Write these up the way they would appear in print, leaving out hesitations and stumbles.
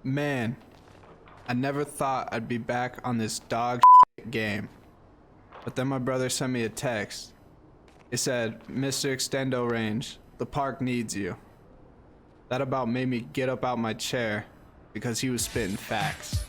Man, I never thought I'd be back on this dog game. But then my brother sent me a text. It said, "Mr. Extendo Range, the park needs you." That about made me get up out my chair because he was spitting facts.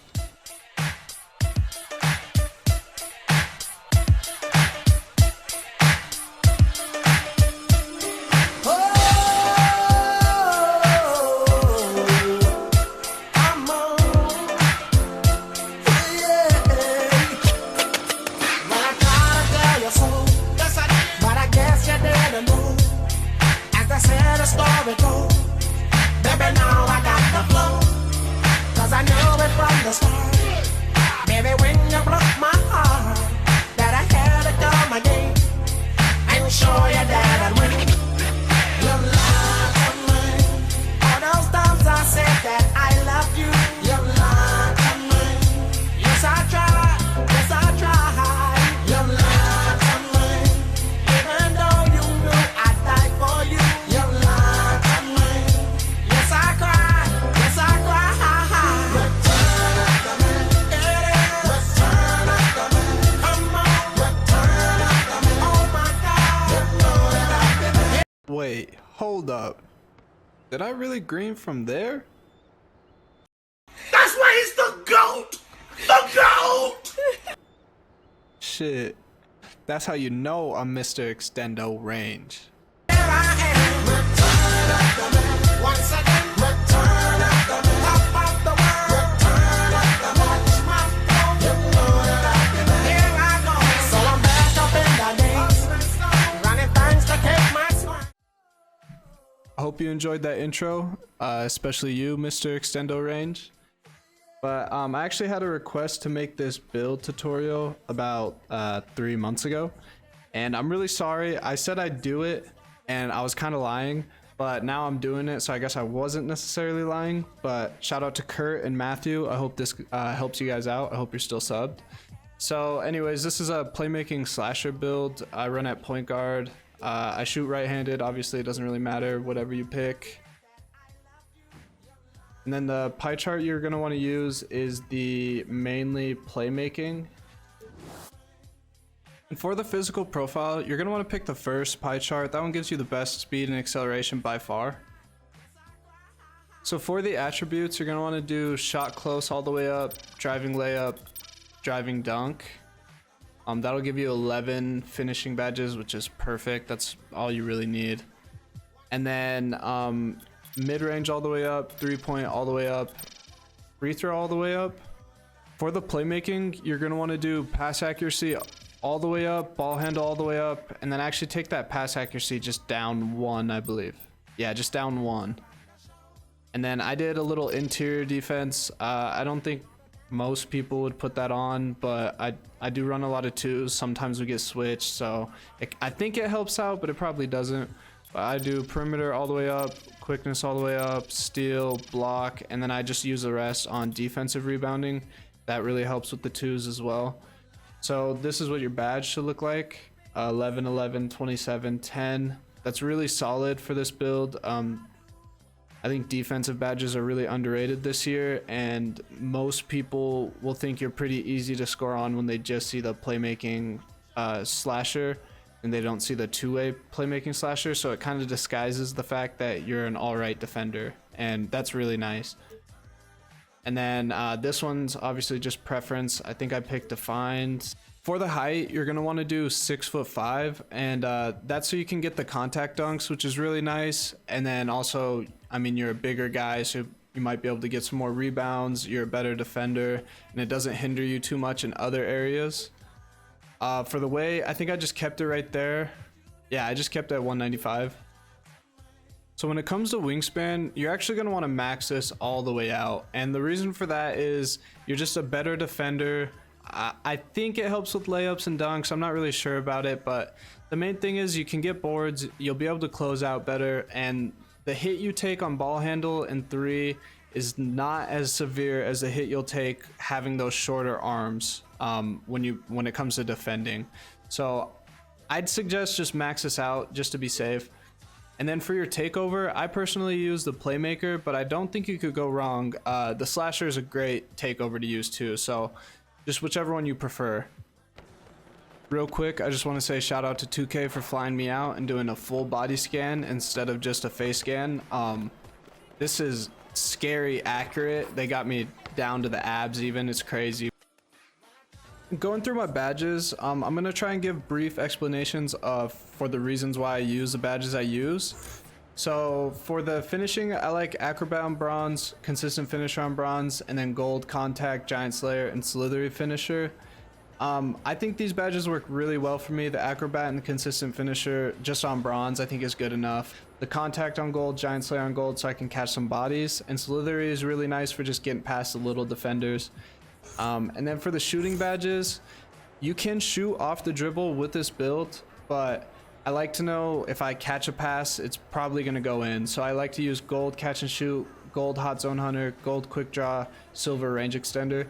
Wait, hold up. Did I really green from there? That's why he's the GOAT! The GOAT! Shit. That's how you know I'm Mr. Extendo Range. I hope you enjoyed that intro, especially you, Mr. Extendo Range. But I actually had a request to make this build tutorial about 3 months ago, and I'm really sorry. I said I'd do it, and I was kind of lying, but now I'm doing it, so I guess I wasn't necessarily lying. But shout out to Kurt and Matthew. I hope this helps you guys out. I hope you're still subbed. So anyways, this is a playmaking slasher build. I run at point guard. I shoot right-handed. Obviously it doesn't really matter, whatever you pick. And then the pie chart you're going to want to use is the mainly playmaking. And for the physical profile, you're going to want to pick the first pie chart. That one gives you the best speed and acceleration by far. So for the attributes, you're going to want to do shot close all the way up, driving layup, driving dunk. That'll give you 11 finishing badges, which is perfect. That's all you really need. And then mid-range all the way up, three-point all the way up, free throw all the way up. For the playmaking, you're going to want to do pass accuracy all the way up, ball handle all the way up, and then actually take that pass accuracy just down 1, I believe. Yeah, just down 1. And then I did a little interior defense. I don't think most people would put that on, but I do run a lot of twos. Sometimes we get switched, so I think it helps out, but it probably doesn't. But I do perimeter all the way up, quickness all the way up, steal, block, and then I just use the rest on defensive rebounding. That really helps with the twos as well. So this is what your badge should look like. 11, 11, 27, 10. That's really solid for this build. I think defensive badges are really underrated this year, and most people will think you're pretty easy to score on when they just see the playmaking slasher and they don't see the two-way playmaking slasher, so it kind of disguises the fact that you're an all-right defender, and that's really nice. And then this one's obviously just preference. I think I picked defined. For the height, you're going to want to do 6'5", and that's so you can get the contact dunks, which is really nice. And then also, I mean, you're a bigger guy, so you might be able to get some more rebounds. You're a better defender, and it doesn't hinder you too much in other areas. For the weight, I think I just kept it right there. Yeah, I just kept it at 195. So when it comes to wingspan, you're actually going to want to max this all the way out. And the reason for that is you're just a better defender. I think it helps with layups and dunks. I'm not really sure about it, but the main thing is you can get boards, you'll be able to close out better, and the hit you take on ball handle and three is not as severe as the hit you'll take having those shorter arms when it comes to defending. So I'd suggest just max this out just to be safe. And then for your takeover, I personally use the Playmaker, but I don't think you could go wrong. The Slasher is a great takeover to use too, so just whichever one you prefer. Real quick, I just want to say shout out to 2K for flying me out and doing a full body scan instead of just a face scan. This is scary accurate. They got me down to the abs even. It's crazy. Going through my badges, I'm going to try and give brief explanations for the reasons why I use the badges I use. So for the finishing, I like Acrobat on Bronze, Consistent Finisher on Bronze, and then Gold, Contact, Giant Slayer, and Slithery Finisher. I think these badges work really well for me. The Acrobat and the Consistent Finisher just on Bronze I think is good enough. The Contact on Gold, Giant Slayer on Gold so I can catch some bodies, and Slithery is really nice for just getting past the little defenders. And then for the shooting badges, you can shoot off the dribble with this build, but I like to know if I catch a pass, it's probably going to go in. So I like to use Gold Catch and Shoot, Gold Hot Zone Hunter, Gold Quick Draw, Silver Range Extender.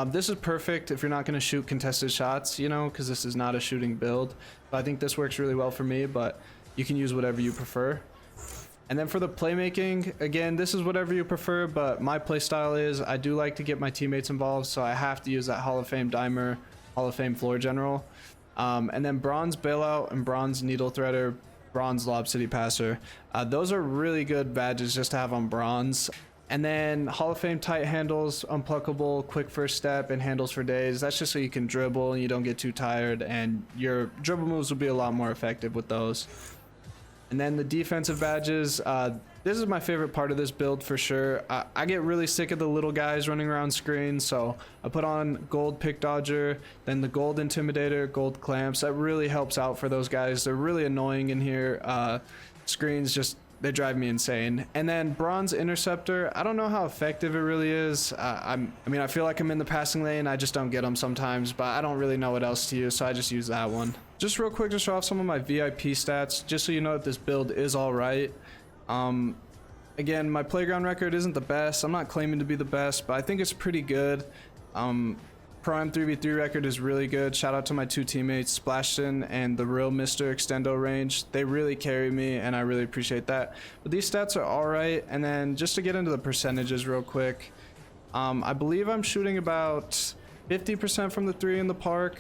This is perfect if you're not going to shoot contested shots, you know, because this is not a shooting build. But I think this works really well for me, but you can use whatever you prefer. And then for the playmaking, again, this is whatever you prefer, but my play style is I do like to get my teammates involved, so I have to use that Hall of Fame Dimer, Hall of Fame Floor General. And then Bronze Bailout and Bronze Needle Threader, Bronze Lob City Passer. Those are really good badges just to have on Bronze. And then Hall of Fame Tight Handles, Unpluckable, Quick First Step, and Handles for Days. That's just so you can dribble and you don't get too tired, and your dribble moves will be a lot more effective with those. And then the defensive badges, this is my favorite part of this build for sure. I get really sick of the little guys running around screens, so I put on Gold Pick Dodger, then the Gold Intimidator, Gold Clamps. That really helps out for those guys. They're really annoying in here. Screens just, they drive me insane. And then Bronze Interceptor, I don't know how effective it really is. I mean, I feel like I'm in the passing lane. I just don't get them sometimes, but I don't really know what else to use, so I just use that one. Just real quick to show off some of my VIP stats, just so you know that this build is all right. Again, my playground record isn't the best. I'm not claiming to be the best, but I think it's pretty good. Prime 3v3 record is really good. Shout out to my two teammates, Splashton and the real Mr. Extendo Range. They really carry me, and I really appreciate that. But these stats are all right. And then just to get into the percentages real quick, I believe I'm shooting about 50% from the three in the park.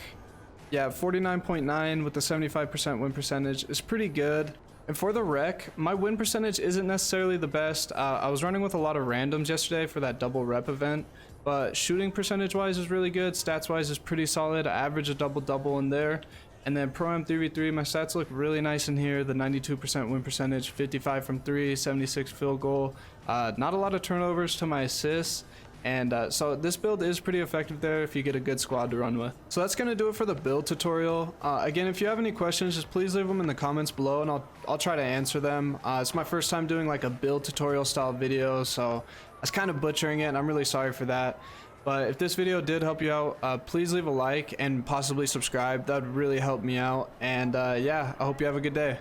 Yeah, 49.9 with the 75% win percentage is pretty good. And for the rec, my win percentage isn't necessarily the best. I was running with a lot of randoms yesterday for that double rep event, but shooting percentage wise is really good. Stats wise is pretty solid. I average a double in there. And then Pro Am 3v3, my stats look really nice in here. The 92% win percentage, 55 from 3, 76 field goal. Not a lot of turnovers to my assists. And so this build is pretty effective there if you get a good squad to run with. So that's going to do it for the build tutorial. Again, if you have any questions, just please leave them in the comments below and I'll try to answer them. It's my first time doing like a build tutorial style video, so I was kind of butchering it and I'm really sorry for that. But if this video did help you out, please leave a like and possibly subscribe. That would really help me out. And yeah, I hope you have a good day.